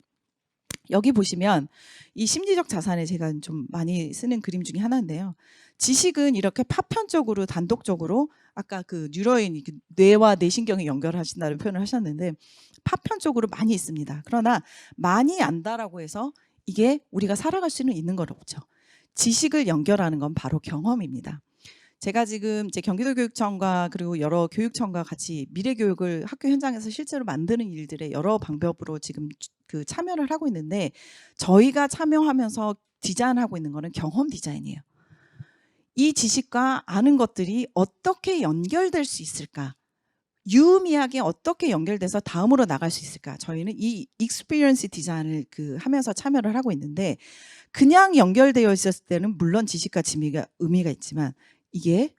여기 보시면 이 심리적 자산에 제가 좀 많이 쓰는 그림 중에 하나인데요. 지식은 이렇게 파편적으로 단독적으로 아까 그 뉴러인 뇌와 뇌신경을 연결하신다는 표현을 하셨는데 파편적으로 많이 있습니다. 그러나 많이 안다라고 해서 이게 우리가 살아갈 수는 있는 건 없죠. 지식을 연결하는 건 바로 경험입니다. 제가 지금 이제 경기도교육청과 그리고 여러 교육청과 같이 미래교육을 학교 현장에서 실제로 만드는 일들의 여러 방법으로 지금 그 참여를 하고 있는데 저희가 참여하면서 디자인하고 있는 거는 경험 디자인이에요. 이 지식과 아는 것들이 어떻게 연결될 수 있을까? 유의미하게 어떻게 연결돼서 다음으로 나갈 수 있을까? 저희는 이 익스피리언스 디자인을 하면서 참여를 하고 있는데 그냥 연결되어 있었을 때는 물론 지식과 의미가 있지만 이게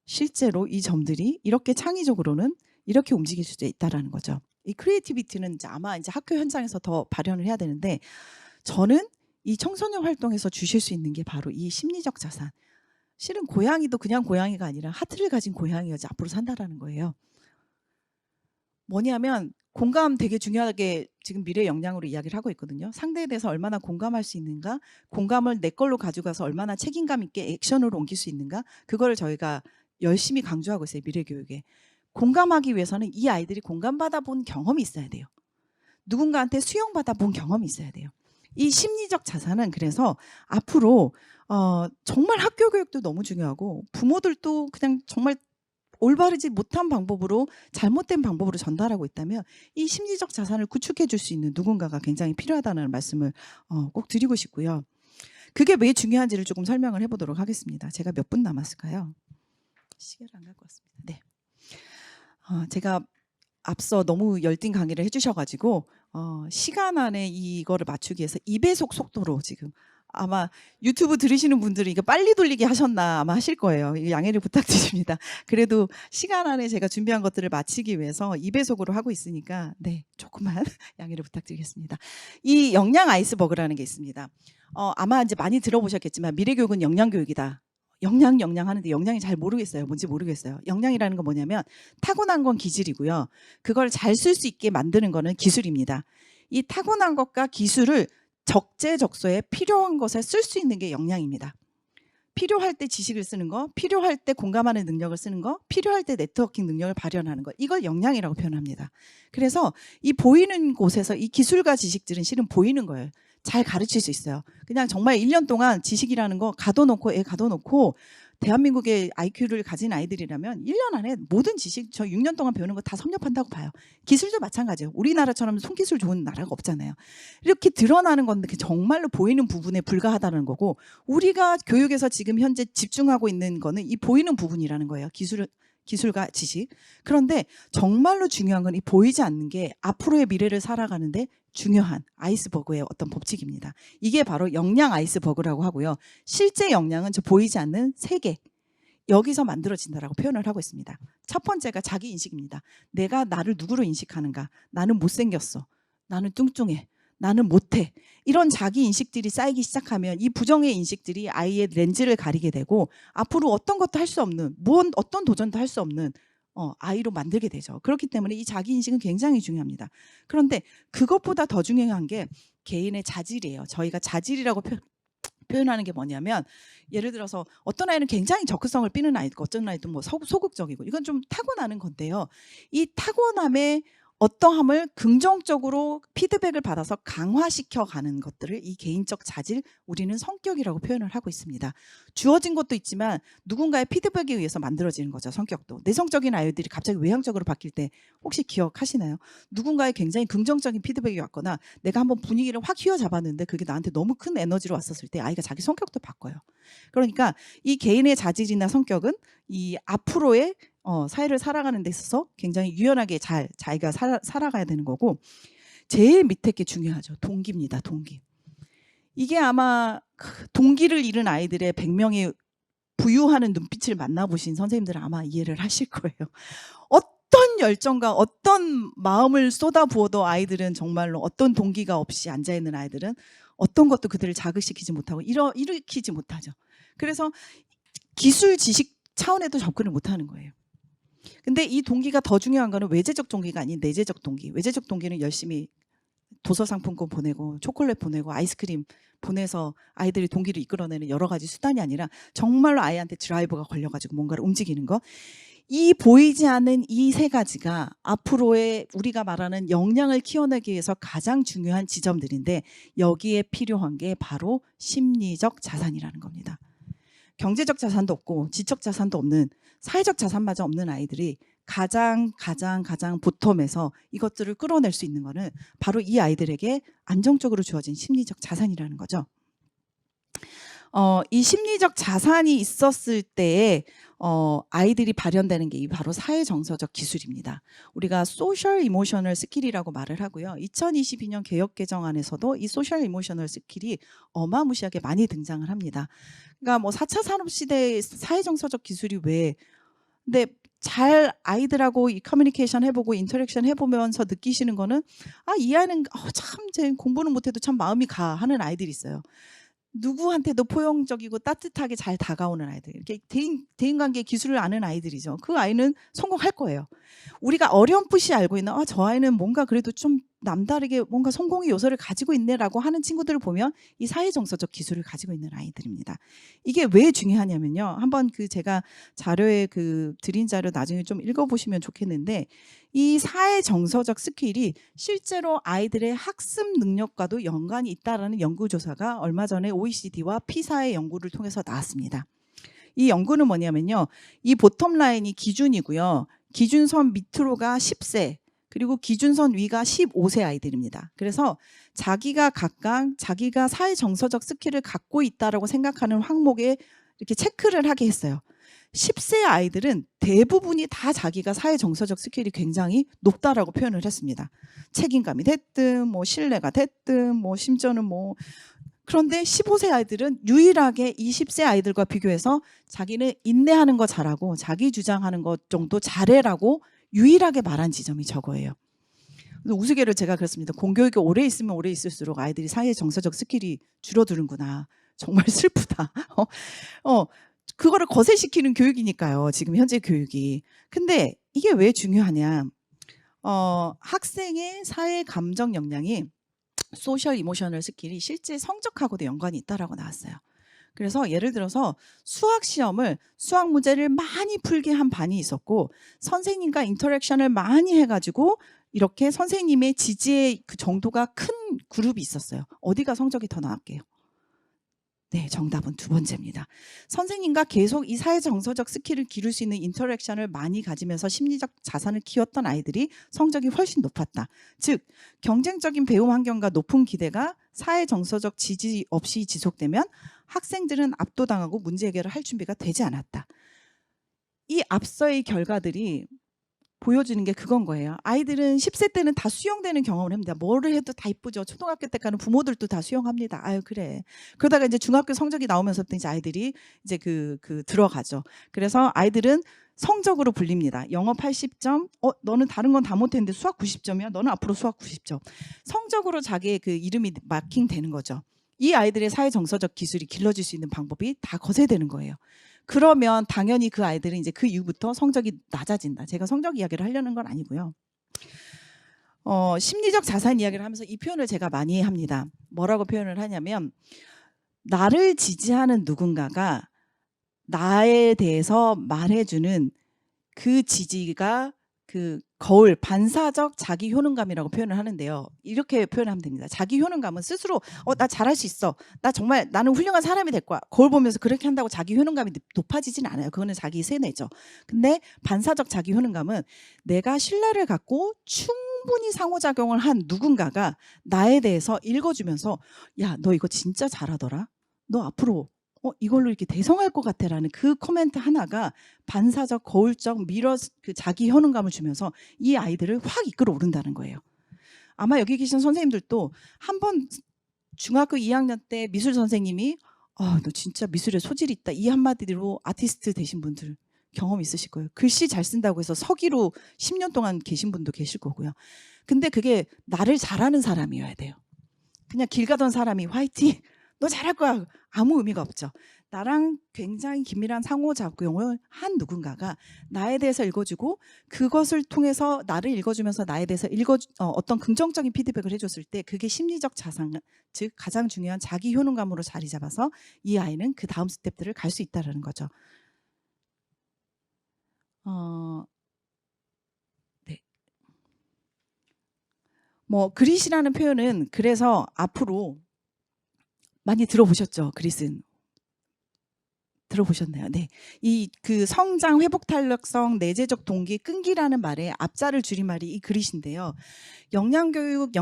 실제로 이 점들이 이렇게 창의적으로는 이렇게 움직일 수도 있다라는 거죠. 이 크리에이티비티는 이제 아마 이제 학교 현장에서 더 발현을 해야 되는데 저는 이 청소년 활동에서 주실 수 있는 게 바로 이 심리적 자산. 실은 고양이도 그냥 고양이가 아니라 하트를 가진 고양이가 앞으로 산다라는 거예요. 뭐냐면 공감 되게 중요하게 지금 미래 역량으로 이야기를 하고 있거든요. 상대에 대해서 얼마나 공감할 수 있는가, 공감을 내 걸로 가져가서 얼마나 책임감 있게 액션으로 옮길 수 있는가, 그거를 저희가 열심히 강조하고 있어요. 미래 교육에. 공감하기 위해서는 이 아이들이 공감받아 본 경험이 있어야 돼요. 누군가한테 수용받아 본 경험이 있어야 돼요. 이 심리적 자산은 그래서 앞으로 정말 학교 교육도 너무 중요하고 부모들도 그냥 정말 올바르지 못한 방법으로 잘못된 방법으로 전달하고 있다면 이 심리적 자산을 구축해 줄 수 있는 누군가가 굉장히 필요하다는 말씀을 꼭 드리고 싶고요. 그게 왜 중요한지를 조금 설명을 해보도록 하겠습니다. 제가 몇 분 남았을까요? 시계를 안 갖고 왔습니다. 네. 제가 앞서 너무 열띤 강의를 해주셔가지고 시간 안에 이거를 맞추기 위해서 2배속 속도로 지금 아마 유튜브 들으시는 분들이 이거 빨리 돌리기 하셨나 아마 하실 거예요. 양해를 부탁드립니다. 그래도 시간 안에 제가 준비한 것들을 마치기 위해서 2배속으로 하고 있으니까 네, 조금만 양해를 부탁드리겠습니다. 이 역량 아이스버그라는 게 있습니다. 아마 이제 많이 들어보셨겠지만 미래교육은 역량교육이다. 역량 하는데 역량이 잘 모르겠어요. 뭔지 모르겠어요. 역량이라는 건 뭐냐면 타고난 건 기질이고요. 그걸 잘 쓸 수 있게 만드는 거는 기술입니다. 이 타고난 것과 기술을 적재적소에 필요한 것에 쓸 수 있는 게 역량입니다. 필요할 때 지식을 쓰는 거, 필요할 때 공감하는 능력을 쓰는 거, 필요할 때 네트워킹 능력을 발현하는 거, 이걸 역량이라고 표현합니다. 그래서 이 보이는 곳에서 이 기술과 지식들은 실은 보이는 거예요. 잘 가르칠 수 있어요. 그냥 정말 1년 동안 지식이라는 거 애 가둬놓고 대한민국의 IQ를 가진 아이들이라면 1년 안에 모든 지식 저 6년 동안 배우는 거 다 섭렵한다고 봐요. 기술도 마찬가지예요. 우리나라처럼 손기술 좋은 나라가 없잖아요. 이렇게 드러나는 건데 정말로 보이는 부분에 불과하다는 거고 우리가 교육에서 지금 현재 집중하고 있는 거는 이 보이는 부분이라는 거예요. 기술과 지식. 그런데 정말로 중요한 건 이 보이지 않는 게 앞으로의 미래를 살아가는데 중요한 아이스버그의 어떤 법칙입니다. 이게 바로 역량 아이스버그라고 하고요. 실제 역량은 저 보이지 않는 세계. 여기서 만들어진다라고 표현을 하고 있습니다. 첫 번째가 자기 인식입니다. 내가 나를 누구로 인식하는가? 나는 못생겼어. 나는 뚱뚱해. 나는 못해. 이런 자기 인식들이 쌓이기 시작하면 이 부정의 인식들이 아이의 렌즈를 가리게 되고 앞으로 어떤 것도 할 수 없는 어떤 도전도 할 수 없는 아이로 만들게 되죠. 그렇기 때문에 이 자기 인식은 굉장히 중요합니다. 그런데 그것보다 더 중요한 게 개인의 자질이에요. 저희가 자질이라고 표현하는 게 뭐냐면 예를 들어서 어떤 아이는 굉장히 적극성을 띠는 아이고 어떤 아이도 뭐 소극적이고 이건 좀 타고나는 건데요. 이 타고남의 어떠함을 긍정적으로 피드백을 받아서 강화시켜 가는 것들을 이 개인적 자질, 우리는 성격이라고 표현을 하고 있습니다. 주어진 것도 있지만 누군가의 피드백에 의해서 만들어지는 거죠. 성격도. 내성적인 아이들이 갑자기 외향적으로 바뀔 때 혹시 기억하시나요? 누군가의 굉장히 긍정적인 피드백이 왔거나 내가 한번 분위기를 확 휘어잡았는데 그게 나한테 너무 큰 에너지로 왔었을 때 아이가 자기 성격도 바꿔요. 그러니까 이 개인의 자질이나 성격은 이 앞으로의 사회를 살아가는 데 있어서 굉장히 유연하게 자기가 살아가야 되는 거고 제일 밑에 게 중요하죠. 동기입니다. 동기. 이게 아마 동기를 잃은 아이들의 100명의 부유하는 눈빛을 만나보신 선생님들은 아마 이해를 하실 거예요. 어떤 열정과 어떤 마음을 쏟아부어도 아이들은 정말로 어떤 동기가 없이 앉아있는 아이들은 어떤 것도 그들을 자극시키지 못하고 일으키지 못하죠. 그래서 기술 지식 차원에도 접근을 못하는 거예요. 근데 이 동기가 더 중요한 거는 외재적 동기가 아닌 내재적 동기. 외재적 동기는 열심히 도서 상품권 보내고 초콜릿 보내고 아이스크림 보내서 아이들이 동기를 이끌어내는 여러 가지 수단이 아니라 정말로 아이한테 드라이버가 걸려가지고 뭔가를 움직이는 거. 이 보이지 않는 이 세 가지가 앞으로의 우리가 말하는 역량을 키워내기 위해서 가장 중요한 지점들인데 여기에 필요한 게 바로 심리적 자산이라는 겁니다. 경제적 자산도 없고 지적 자산도 없는 사회적 자산마저 없는 아이들이 가장 보텀에서 이것들을 끌어낼 수 있는 거는 바로 이 아이들에게 안정적으로 주어진 심리적 자산이라는 거죠. 이 심리적 자산이 있었을 때에 아이들이 발현되는 게 바로 사회정서적 기술입니다. 우리가 소셜 이모셔널 스킬이라고 말을 하고요. 2022년 개혁 개정안에서도 이 소셜 이모셔널 스킬이 어마무시하게 많이 등장을 합니다. 그러니까 뭐 4차 산업시대의 사회정서적 기술이 왜 근데 잘 아이들하고 이 커뮤니케이션 해보고 인터랙션 해보면서 느끼시는 거는 이 아이는 참 쟤 공부는 못해도 참 마음이 가 하는 아이들이 있어요. 누구한테도 포용적이고 따뜻하게 잘 다가오는 아이들. 이렇게 대인관계 기술을 아는 아이들이죠. 그 아이는 성공할 거예요. 우리가 어렴풋이 알고 있는 저 아이는 뭔가 그래도 좀 남다르게 뭔가 성공의 요소를 가지고 있네라고 하는 친구들을 보면 이 사회정서적 기술을 가지고 있는 아이들입니다. 이게 왜 중요하냐면요. 한번 제가 자료에 드린 자료 나중에 좀 읽어보시면 좋겠는데 이 사회정서적 스킬이 실제로 아이들의 학습 능력과도 연관이 있다라는 연구조사가 얼마 전에 OECD와 피사의 연구를 통해서 나왔습니다. 이 연구는 뭐냐면요. 이 보텀 라인이 기준이고요. 기준선 밑으로가 10세 그리고 기준선 위가 15세 아이들입니다. 그래서 자기가 각각 자기가 사회정서적 스킬을 갖고 있다라고 생각하는 항목에 이렇게 체크를 하게 했어요. 10세 아이들은 대부분이 다 자기가 사회정서적 스킬이 굉장히 높다라고 표현을 했습니다. 책임감이 됐든 뭐 신뢰가 됐든 뭐 심지어는 뭐 그런데 15세 아이들은 유일하게 이 10세 아이들과 비교해서 자기는 인내하는 거 잘하고 자기 주장하는 것 정도 잘해라고 유일하게 말한 지점이 저거예요. 우스개를 제가 그랬습니다. 공교육에 오래 있으면 오래 있을수록 아이들이 사회 정서적 스킬이 줄어드는구나. 정말 슬프다. 그거를 거세시키는 교육이니까요. 지금 현재 교육이. 근데 이게 왜 중요하냐. 학생의 사회 감정 역량이 소셜 이모셔널 스킬이 실제 성적하고도 연관이 있다라고 나왔어요. 그래서 예를 들어서 수학 시험을 수학 문제를 많이 풀게 한 반이 있었고 선생님과 인터랙션을 많이 해가지고 이렇게 선생님의 지지의 그 정도가 큰 그룹이 있었어요. 어디가 성적이 더 나을게요? 네, 정답은 두 번째입니다. 선생님과 계속 이 사회정서적 스킬을 기를 수 있는 인터랙션을 많이 가지면서 심리적 자산을 키웠던 아이들이 성적이 훨씬 높았다. 즉, 경쟁적인 배움 환경과 높은 기대가 사회정서적 지지 없이 지속되면 학생들은 압도당하고 문제 해결을 할 준비가 되지 않았다. 이 앞서의 결과들이 보여주는 게 그건 거예요. 아이들은 10세 때는 다 수용되는 경험을 합니다. 뭐를 해도 다 이쁘죠. 초등학교 때까지는 부모들도 다 수용합니다. 아유 그래. 그러다가 이제 중학교 성적이 나오면서부터 이제 아이들이 이제 들어가죠. 그래서 아이들은 성적으로 불립니다. 영어 80점, 너는 다른 건 다 못했는데 수학 90점이야. 너는 앞으로 수학 90점. 성적으로 자기의 이름이 마킹되는 거죠. 이 아이들의 사회정서적 기술이 길러질 수 있는 방법이 다 거세되는 거예요. 그러면 당연히 그 아이들은 이제 그 이후부터 성적이 낮아진다. 제가 성적 이야기를 하려는 건 아니고요. 심리적 자산 이야기를 하면서 이 표현을 제가 많이 합니다. 뭐라고 표현을 하냐면 나를 지지하는 누군가가 나에 대해서 말해주는 그 지지가 거울, 반사적 자기 효능감이라고 표현을 하는데요. 이렇게 표현하면 됩니다. 자기 효능감은 스스로 나 잘할 수 있어. 나 정말 나는 훌륭한 사람이 될 거야. 거울 보면서 그렇게 한다고 자기 효능감이 높아지진 않아요. 그거는 자기 세뇌죠. 근데 반사적 자기 효능감은 내가 신뢰를 갖고 충분히 상호작용을 한 누군가가 나에 대해서 읽어주면서 야, 너 이거 진짜 잘하더라. 너 앞으로 이걸로 이렇게 대성할 것 같아라는 그 코멘트 하나가 반사적 거울적 미러 자기 효능감을 주면서 이 아이들을 확 이끌어 오른다는 거예요. 아마 여기 계신 선생님들도 한번 중학교 2학년 때 미술 선생님이 너 진짜 미술에 소질이 있다. 이 한마디로 아티스트 되신 분들 경험 있으실 거예요. 글씨 잘 쓴다고 해서 서기로 10년 동안 계신 분도 계실 거고요. 근데 그게 나를 잘하는 사람이어야 돼요. 그냥 길 가던 사람이 화이팅! 너 잘할 거야! 아무 의미가 없죠. 나랑 굉장히 긴밀한 상호작용을 한 누군가가 나에 대해서 읽어주고 그것을 통해서 나를 읽어주면서 나에 대해서 어떤 긍정적인 피드백을 해줬을 때 그게 심리적 자산, 즉 가장 중요한 자기 효능감으로 자리 잡아서 이 아이는 그 다음 스텝들을 갈 수 있다는 거죠. 네. 뭐 그릿이라는 표현은 그래서 앞으로 많이 들어보셨죠? 그릿은. 들어보셨나요? 네. 이 그 성장, 회복 탄력성, 내재적 동기, 끈기라는 말의 앞자를 줄임말이 이 그릿인데요. 역량교육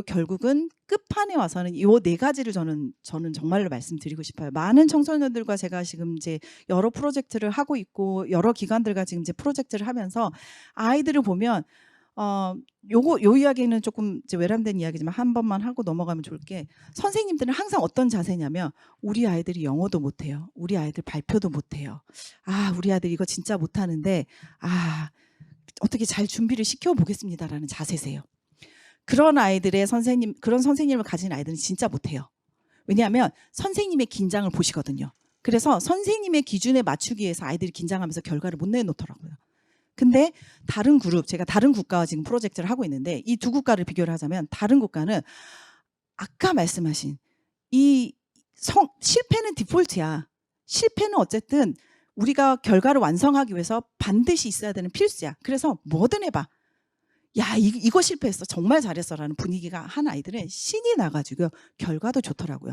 결국은 끝판에 와서는 이 네 가지를 저는 정말로 말씀드리고 싶어요. 많은 청소년들과 제가 지금 이제 여러 프로젝트를 하고 있고 여러 기관들과 지금 이제 프로젝트를 하면서 아이들을 보면 요 이야기는 조금 이제 외람된 이야기지만 한 번만 하고 넘어가면 좋을 게 선생님들은 항상 어떤 자세냐면 우리 아이들이 영어도 못해요. 우리 아이들 발표도 못해요. 우리 아이들 이거 진짜 못하는데 어떻게 잘 준비를 시켜보겠습니다라는 자세세요. 그런 선생님을 가진 아이들은 진짜 못해요. 왜냐하면 선생님의 긴장을 보시거든요. 그래서 선생님의 기준에 맞추기 위해서 아이들이 긴장하면서 결과를 못 내놓더라고요. 근데 다른 그룹, 제가 다른 국가와 지금 프로젝트를 하고 있는데 이 두 국가를 비교를 하자면 다른 국가는 아까 말씀하신 실패는 디폴트야. 실패는 어쨌든 우리가 결과를 완성하기 위해서 반드시 있어야 되는 필수야. 그래서 뭐든 해봐. 야, 이거 실패했어. 정말 잘했어라는 분위기가 한 아이들은 신이 나가지고 결과도 좋더라고요.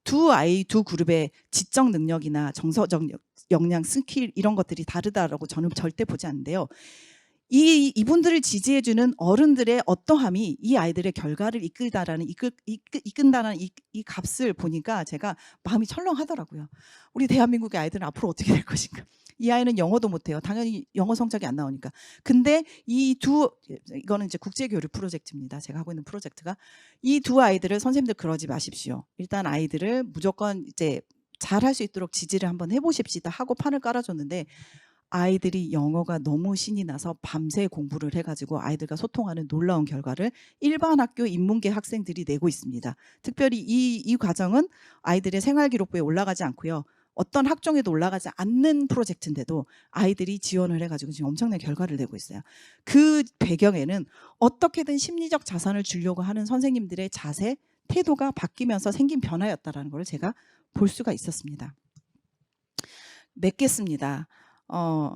두 그룹의 지적 능력이나 정서적 역량, 스킬 이런 것들이 다르다라고 저는 절대 보지 않는데요. 이분들을 지지해주는 어른들의 어떠함이 이 아이들의 결과를 이끈다라는 이 값을 보니까 제가 마음이 철렁하더라고요. 우리 대한민국의 아이들은 앞으로 어떻게 될 것인가. 이 아이는 영어도 못해요. 당연히 영어 성적이 안 나오니까. 근데 이거는 이제 국제교류 프로젝트입니다. 제가 하고 있는 프로젝트가 이 두 아이들을 선생님들 그러지 마십시오. 일단 아이들을 무조건 이제 잘할 수 있도록 지지를 한번 해보십시다 하고 판을 깔아줬는데 아이들이 영어가 너무 신이 나서 밤새 공부를 해가지고 아이들과 소통하는 놀라운 결과를 일반 학교 인문계 학생들이 내고 있습니다. 특별히 이 과정은 아이들의 생활기록부에 올라가지 않고요. 어떤 학종에도 올라가지 않는 프로젝트인데도 아이들이 지원을 해가지고 지금 엄청난 결과를 내고 있어요. 그 배경에는 어떻게든 심리적 자산을 주려고 하는 선생님들의 자세, 태도가 바뀌면서 생긴 변화였다라는 걸 제가 볼 수가 있었습니다. 맺겠습니다.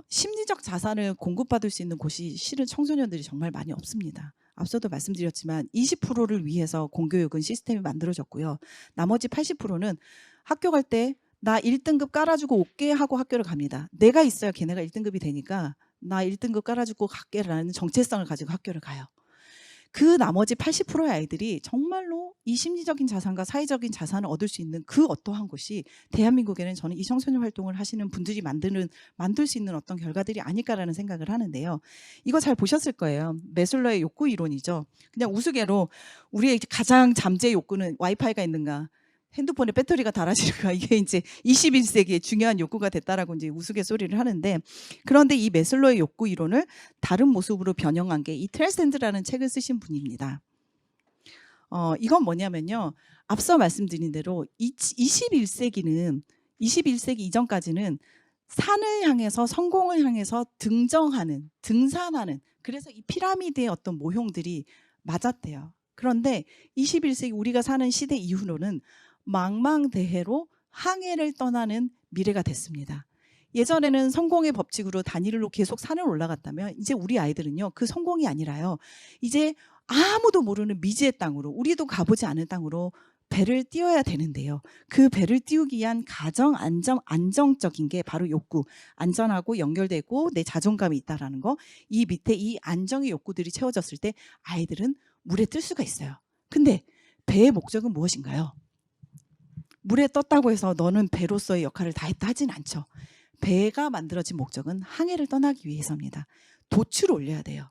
심리적 자산을 공급받을 수 있는 곳이 실은 청소년들이 정말 많이 없습니다. 앞서도 말씀드렸지만 20%를 위해서 공교육은 시스템이 만들어졌고요. 나머지 80%는 학교 갈 때 나 1등급 깔아주고 올게 하고 학교를 갑니다. 내가 있어야 걔네가 1등급이 되니까 나 1등급 깔아주고 갈게라는 정체성을 가지고 학교를 가요. 그 나머지 80%의 아이들이 정말로 이 심리적인 자산과 사회적인 자산을 얻을 수 있는 그 어떠한 곳이 대한민국에는 저는 이 청소년 활동을 하시는 분들이 만들 수 있는 어떤 결과들이 아닐까라는 생각을 하는데요. 이거 잘 보셨을 거예요. 매슬로의 욕구 이론이죠. 그냥 우스개로 우리의 가장 잠재 욕구는 와이파이가 있는가, 핸드폰의 배터리가 닳아지는가, 이게 이제 21세기의 중요한 욕구가 됐다라고 이제 우스갯소리를 하는데, 그런데 이 매슬로의 욕구 이론을 다른 모습으로 변형한 게 이 트랜센드라는 책을 쓰신 분입니다. 이건 뭐냐면요. 앞서 말씀드린 대로 21세기 이전까지는 산을 향해서 성공을 향해서 등산하는 그래서 이 피라미드의 어떤 모형들이 맞았대요. 그런데 21세기 우리가 사는 시대 이후로는 망망대해로 항해를 떠나는 미래가 됐습니다. 예전에는 성공의 법칙으로 단일로 계속 산을 올라갔다면 이제 우리 아이들은요. 그 성공이 아니라요. 이제 아무도 모르는 미지의 땅으로, 우리도 가보지 않은 땅으로 배를 띄워야 되는데요. 그 배를 띄우기 위한 가정 안정적인 게 바로 욕구, 안전하고 연결되고 내 자존감이 있다라는 거, 이 밑에 이 안정의 욕구들이 채워졌을 때 아이들은 물에 뜰 수가 있어요. 근데 배의 목적은 무엇인가요? 물에 떴다고 해서 너는 배로서의 역할을 다 했다 하진 않죠. 배가 만들어진 목적은 항해를 떠나기 위해서입니다. 돛을 올려야 돼요.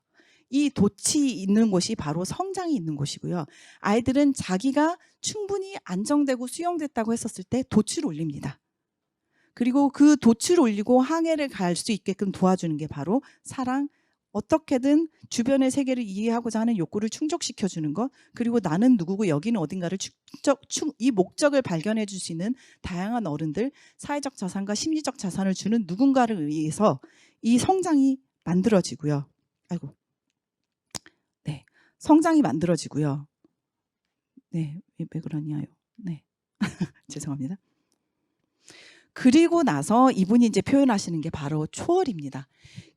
이 돛이 있는 곳이 바로 성장이 있는 곳이고요. 아이들은 자기가 충분히 안정되고 수용됐다고 했었을 때 돛을 올립니다. 그리고 그 돛을 올리고 항해를 갈 수 있게끔 도와주는 게 바로 사랑, 어떻게든 주변의 세계를 이해하고자 하는 욕구를 충족시켜 주는 것, 그리고 나는 누구고 여기는 어딘가를 이 목적을 발견해 줄 수 있는 다양한 어른들, 사회적 자산과 심리적 자산을 주는 누군가를 의해서 이 성장이 만들어지고요. 아이고. 네. 성장이 만들어지고요. 네. 왜 그러냐요. 네. 죄송합니다. 그리고 나서 이분이 이제 표현하시는 게 바로 초월입니다.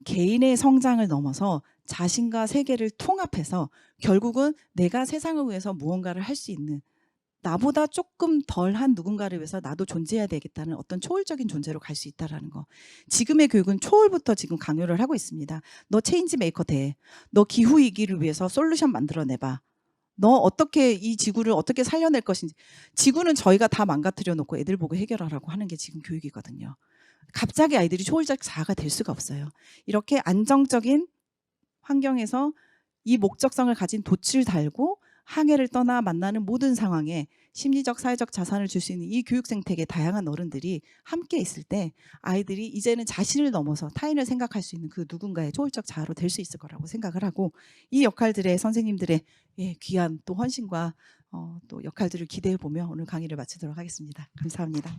개인의 성장을 넘어서 자신과 세계를 통합해서 결국은 내가 세상을 위해서 무언가를 할 수 있는, 나보다 조금 덜한 누군가를 위해서 나도 존재해야 되겠다는 어떤 초월적인 존재로 갈 수 있다라는 거. 지금의 교육은 초월부터 지금 강요를 하고 있습니다. 너 체인지 메이커 돼. 너 기후 위기를 위해서 솔루션 만들어내봐. 너 어떻게 이 지구를 어떻게 살려낼 것인지. 지구는 저희가 다 망가뜨려 놓고 애들 보고 해결하라고 하는 게 지금 교육이거든요. 갑자기 아이들이 초월적 자아가 될 수가 없어요. 이렇게 안정적인 환경에서 이 목적성을 가진 돛을 달고 항해를 떠나 만나는 모든 상황에 심리적, 사회적 자산을 줄 수 있는 이 교육 생태계 다양한 어른들이 함께 있을 때 아이들이 이제는 자신을 넘어서 타인을 생각할 수 있는 그 누군가의 초월적 자아로 될 수 있을 거라고 생각을 하고, 이 역할들의 선생님들의 귀한 또 헌신과 또 역할들을 기대해 보며 오늘 강의를 마치도록 하겠습니다. 감사합니다.